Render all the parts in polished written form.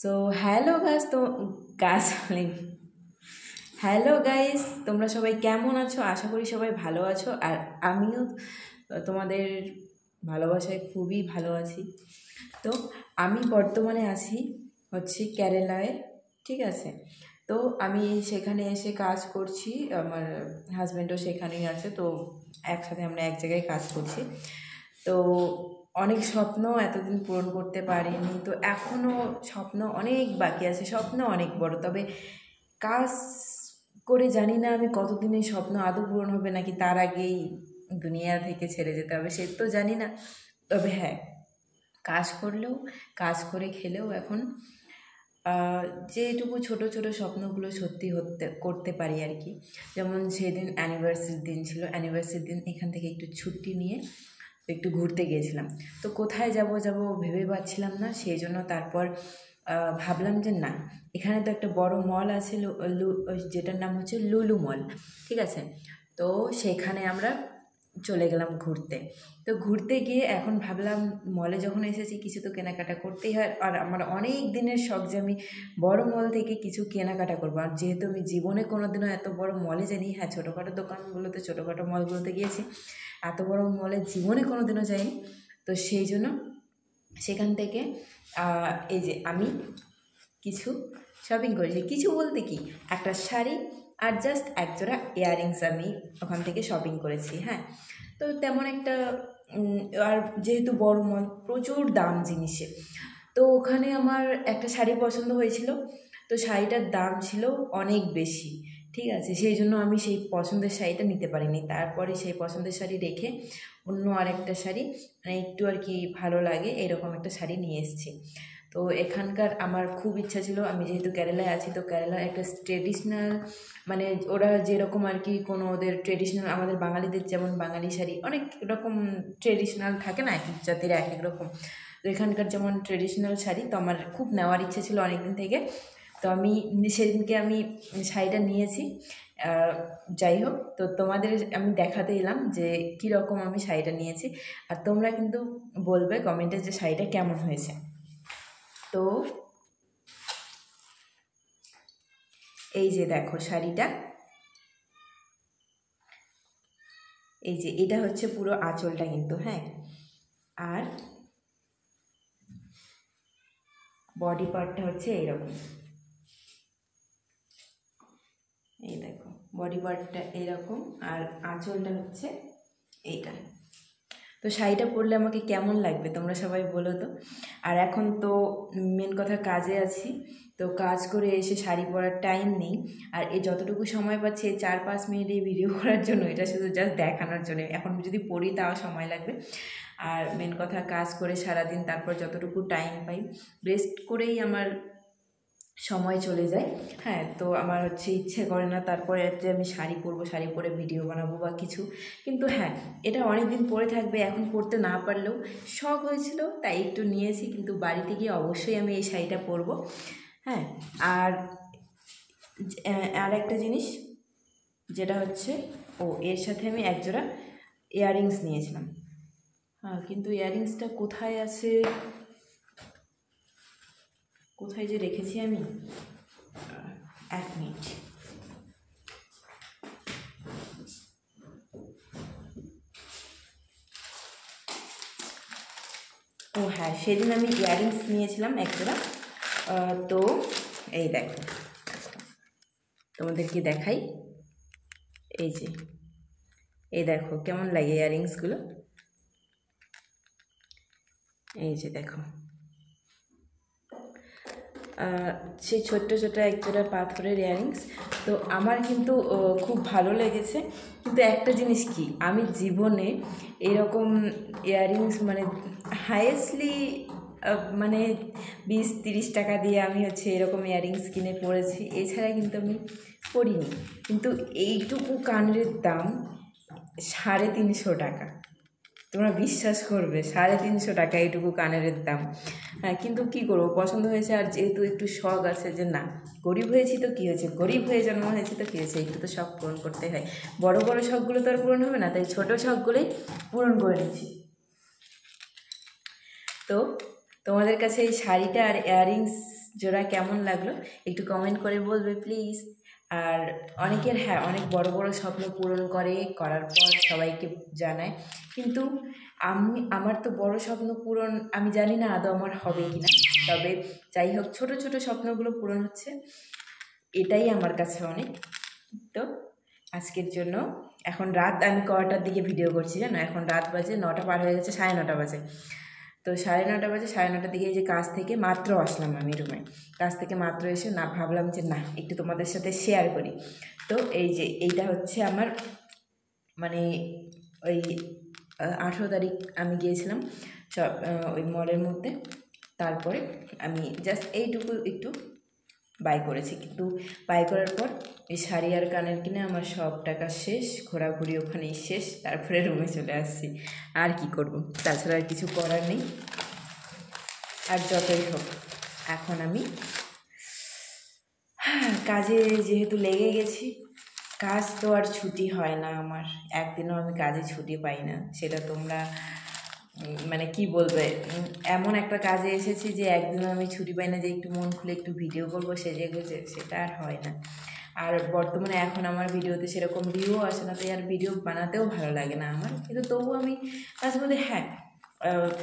So hello guys, তো গাছ hello guys, তোমরা সবাই কেমন আছো? আশা করি সবাই ভালো আছো। আর আমিও তোমাদের ভালোবাসায় খুবই ভালো আছি। তো আমি বর্তমানে আছি হচ্ছে কেরালায়, ঠিক আছে। তো আমি সেখানে এসে কাজ করছি, আমার হাজব্যান্ডও সেখানেই আছে, তো একসাথে আমরা এক জায়গায় কাজ করছি। তো অনেক স্বপ্ন এতদিন পূরণ করতে পারিনি, তো এখনও স্বপ্ন অনেক বাকি আছে, স্বপ্ন অনেক বড়। তবে কাজ করে জানি না আমি কতদিন এই স্বপ্ন আদৌ পূরণ হবে, নাকি তার আগেই দুনিয়া থেকে ছেড়ে যেতে হবে, সে তো জানি না। তবে হ্যাঁ, কাজ করলেও, কাজ করে খেলেও এখন যেটুকু ছোট ছোট স্বপ্নগুলো সত্যি করতে পারি আর কি। যেমন সেদিন অ্যানিভার্সারির দিন ছিল, অ্যানিভার্সারির দিন এখান থেকে একটু ছুটি নিয়ে একটু ঘুরতে গিয়েছিলাম। তো কোথায় যাব ভেবে পাচ্ছিলাম না, সেই জন্য তারপর ভাবলাম যে না, এখানে তো একটা বড় মল আছে, যেটার নাম হচ্ছে লুলু মল, ঠিক আছে। তো সেখানে আমরা চলে গেলাম ঘুরতে। তো ঘুরতে গিয়ে এখন ভাবলাম মলে যখন এসেছি কিছু তো কেনাকাটা করতেই হয়, আর আমার অনেক দিনের শখ যে আমি বড় মল থেকে কিছু কেনাকাটা করবো। আর যেহেতু আমি জীবনে কোনোদিনও এত বড় মলে যাইনি, হ্যাঁ ছোটোখাটো দোকানগুলোতে, ছোটোখাটো মলগুলোতে গিয়েছি, এত বড় মলে জীবনে কোনোদিনও যাইনি। তো সেই জন্য সেখান থেকে এই যে আমি কিছু শপিং করেছি। কিছু বলতে কি, একটা শাড়ি আর জাস্ট একজোড়া ইয়াররিংস আমি ওখান থেকে শপিং করেছি। হ্যাঁ, তো তেমন একটা আর যেহেতু বড় মল, প্রচুর দাম জিনিসের, তো ওখানে আমার একটা শাড়ি পছন্দ হয়েছিল। তো শাড়িটার দাম ছিল অনেক বেশি, ঠিক আছে। সেই জন্য আমি সেই পছন্দের শাড়িটা নিতে পারিনি। তারপরে সেই পছন্দের শাড়ি রেখে অন্য আরেকটা শাড়ি, মানে একটু আর কি ভালো লাগে এরকম একটা শাড়ি নিয়ে এসেছি। তো এখানকার আমার খুব ইচ্ছা ছিল, আমি যেহেতু কেরালায় আছি, তো কেরালার একটা ট্রেডিশনাল, মানে ওরা যেরকম আর কি, কোনো ওদের ট্রেডিশনাল, আমাদের বাঙালিদের যেমন বাঙালি শাড়ি অনেক রকম ট্রেডিশনাল থাকে না, এক এক জাতির এক এক রকম। তো এখানকার যেমন ট্রেডিশনাল শাড়ি, তো আমার খুব নেওয়ার ইচ্ছে ছিল অনেক দিন থেকে। তো আমি সেদিনকে আমি শাড়িটা নিয়েছি। যাই হোক, তো তোমাদের আমি দেখাতে এলাম যে কীরকম আমি শাড়িটা নিয়েছি। আর তোমরা কিন্তু বলবে কমেন্টে যে শাড়িটা কেমন হয়েছে। তো এই যে দেখো শাড়িটা, এই যে এটা হচ্ছে পুরো আঁচলটা কিন্তু, হ্যাঁ। আর বডি পার্টটা হচ্ছে এইরকম, এই দেখো বডি পার্টটা এইরকম, আর আঁচলটা হচ্ছে এইটা। তো শাড়িটা পরলে আমাকে কেমন লাগবে তোমরা সবাই বলো তো। আর এখন তো মেন কথা কাজে আছি, তো কাজ করে এসে শাড়ি পরার টাইম নেই। আর এই যতটুকু সময় পাচ্ছি, 4-5 মিনিট এই ভিডিও করার জন্য, এটা শুধু জাস্ট দেখানোর জন্য। এখন যদি পড়ি তাও সময় লাগবে। আর মেন কথা কাজ করে সারাদিন, তারপর যতটুকু টাইম পাই রেস্ট করেই আমার সময় চলে যায়। হ্যাঁ, তো আমার হচ্ছে ইচ্ছে করে না তারপরে যে আমি শাড়ি পরবো, শাড়ি পরে ভিডিও বানাবো বা কিছু। কিন্তু হ্যাঁ, এটা অনেক দিন পরে থাকবে, এখন পরতে না পারলেও শখ হয়েছিল তাই একটু নিয়েছি। কিন্তু বাড়িতে গিয়ে অবশ্যই আমি এই শাড়িটা পরবো। হ্যাঁ, আর আর একটা জিনিস যেটা হচ্ছে, এর সাথে আমি একজোড়া ইয়াররিংস নিয়েছিলাম। হ্যাঁ, কিন্তু ইয়াররিংসটা কোথায় আছে, কোথায় যে রেখেছি আমি, 1 মিনিট। হ্যাঁ, সেদিন আমি ইয়াররিংস নিয়েছিলাম একজোড়া। তো এই দেখো, তোমাদেরকে দেখাই, এই যে এই দেখো কেমন লাগে ইয়াররিংসগুলো, এই যে দেখো। সেই ছোট্ট ছোট্ট একজোড়া পাথরের ইয়াররিংস, তো আমার কিন্তু খুব ভালো লেগেছে। কিন্তু একটা জিনিস কি, আমি জীবনে এরকম ইয়াররিংস মানে হাইয়েস্টলি মানে 20-30 টাকা দিয়ে আমি হচ্ছে এরকম ইয়াররিংস কিনে পরেছি, এছাড়া কিন্তু আমি পরিনি। কিন্তু এইটুকু কানের দাম 350 টাকা। তোমরা বিশ্বাস করবে, 350 টাকা এইটুকু কানের দাম। হ্যাঁ, কিন্তু কী করবো, পছন্দ হয়েছে। আর যেহেতু একটু শখ আছে যে না, গরিব হয়েছি তো কী হয়েছে, গরিব হয়ে জন্ম হয়েছে তো কী হয়েছে, একটু তো শখ পূরণ করতে হয়। বড় বড় শখগুলো তো আর পূরণ হবে না, তাই ছোটো শখগুলোই পূরণ করে নিচ্ছি। তো তোমাদের কাছে এই শাড়িটা আর ইয়াররিংস জোড়া কেমন লাগলো একটু কমেন্ট করে বলবে প্লিজ। আর অনেকের হ্যাঁ অনেক বড় বড় স্বপ্ন পূরণ করার পর সবাইকে জানায়, কিন্তু আমার তো বড় স্বপ্ন পূরণ আমি জানি না আদৌ আমার হবে কি না। তবে যাই হোক, ছোট ছোট স্বপ্নগুলো পূরণ হচ্ছে, এটাই আমার কাছে অনেক। তো আজকের জন্য এখন রাত, আমি কটার দিকে ভিডিও করছি জানো, এখন রাত বাজে 9টা পার হয়ে গেছে, 9:30 বাজে। তো 9:30 বাজে, 9:30 দিকে এই যে কাজ থেকে মাত্র আসলাম আমি রুমে। কাজ থেকে মাত্র এসে না ভাবলাম যে না একটু তোমাদের সাথে শেয়ার করি। তো এই যে এইটা হচ্ছে আমার মানে ওই 18 তারিখ আমি গিয়েছিলাম সব ওই মলের মধ্যে। তারপরে আমি জাস্ট এইটুকু একটু বাই করেছি, কিন্তু বাই করার পর এই শাড়ি আর কানের কিনে আমার সব টাকা শেষ, ঘোরাঘুরি ওখানেই শেষ। তারপরে রুমে চলে আসছি, আর কি করব, তাছাড়া আর কিছু করার নেই। আর যতই হোক এখন আমি কাজে যেহেতু লেগে গেছি, কাজ তো আর ছুটি হয় না আমার, একদিনও আমি কাজে ছুটি পাই না। সেটা তোমরা মানে কি বলবে, এমন একটা কাজে এসেছি যে একদিনও আমি ছুটি পাই না যে একটু মন খুলে একটু ভিডিও করবো সেজে গুজে, সেটা আর হয় না। আর বর্তমানে এখন আমার ভিডিওতে সেরকম ভিউ আসে না, তাই আর ভিডিও বানাতেও ভালো লাগে না আমার। কিন্তু তবু আমি মাঝে মধ্যে হ্যাঁ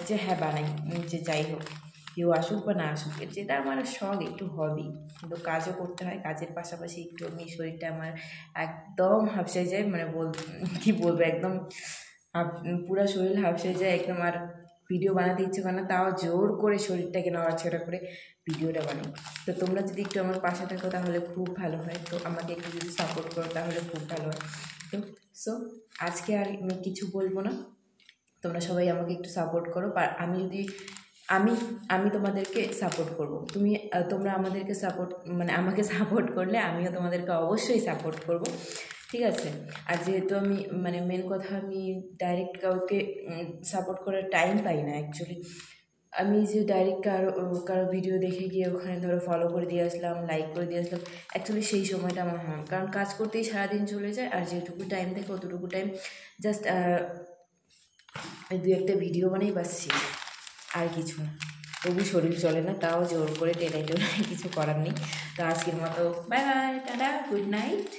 যে হ্যাঁ বানাই, যে যাই হোক কেউ আসুক বা না আসুক, যেটা আমার শখ, একটু হবি। কিন্তু কাজও করতে হয়, কাজের পাশাপাশি একটু আমি শরীরটা আমার একদম হাফসে যায়, মানে কী বলবো, একদম পুরো শরীর হাফসে যায় একদম। আর ভিডিও বানাতে ইচ্ছে করে না, তাও জোর করে শরীরটাকে নড়াচড়া করে ভিডিওটা বানাই। তো তোমরা যদি একটু আমার পাশে থাকো তাহলে খুব ভালো হয়, তো আমাকে একটু যদি সাপোর্ট করো তাহলে খুব ভালো হয়। তো সো আজকে আর আমি কিছু বলবো না, তোমরা সবাই আমাকে একটু সাপোর্ট করো। আমি যদি আমি তোমাদেরকে সাপোর্ট করব, তোমরা আমাদেরকে সাপোর্ট মানে আমাকে সাপোর্ট করলে আমিও তোমাদেরকে অবশ্যই সাপোর্ট করব, ঠিক আছে। আর যেহেতু আমি মানে মেন কথা, আমি ডাইরেক্ট কাউকে সাপোর্ট করার টাইম পাই না অ্যাকচুয়ালি। আমি যে ডাইরেক্ট কারো ভিডিও দেখে গিয়ে ওখানে ধরো ফলো করে দিয়ে আসলাম, লাইক করে দিয়ে আসলাম, অ্যাকচুয়ালি সেই সময়টা আমার হয়, কারণ কাজ করতেই সারাদিন চলে যায়। আর যেটুকু টাইম থাকে অতটুকু টাইম জাস্ট দু একটা ভিডিও বানাই বাস, আর কিছু না। তবু শরীর চলে না, তাও জোর করে টেনে কিছু করার নেই। তো আজকের মতো bye bye, tata, good night.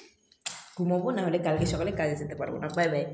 ঘুমোবো, নাহলে কালকে সকালে কাজে যেতে পারবো না। Bye by.